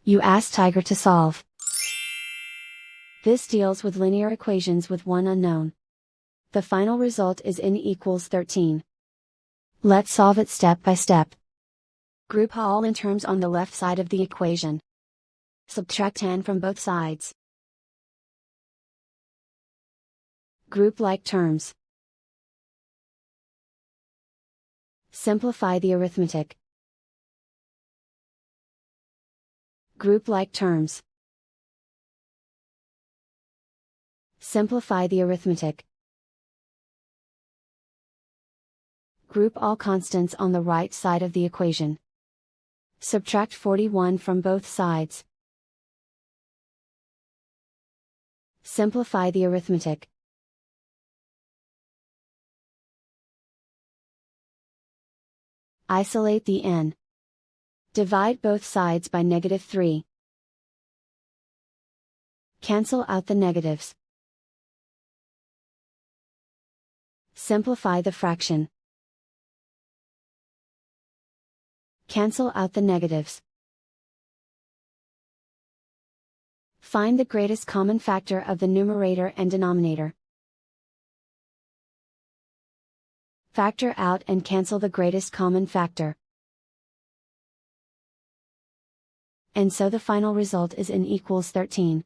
You ask Tiger to solve. This deals with linear equations with one unknown. The final result is n equals 13. Let's solve it step by step. Group all n terms on the left side of the equation. Subtract n from both sides. Group like terms. Simplify the arithmetic. Group like terms. Simplify the arithmetic. Group all constants on the right side of the equation. Subtract 41 from both sides. Simplify the arithmetic. Isolate the n. Divide both sides by -3. Cancel out the negatives. Simplify the fraction. Cancel out the negatives. Find the greatest common factor of the numerator and denominator. Factor out and cancel the greatest common factor. And so the final result is n equals 13.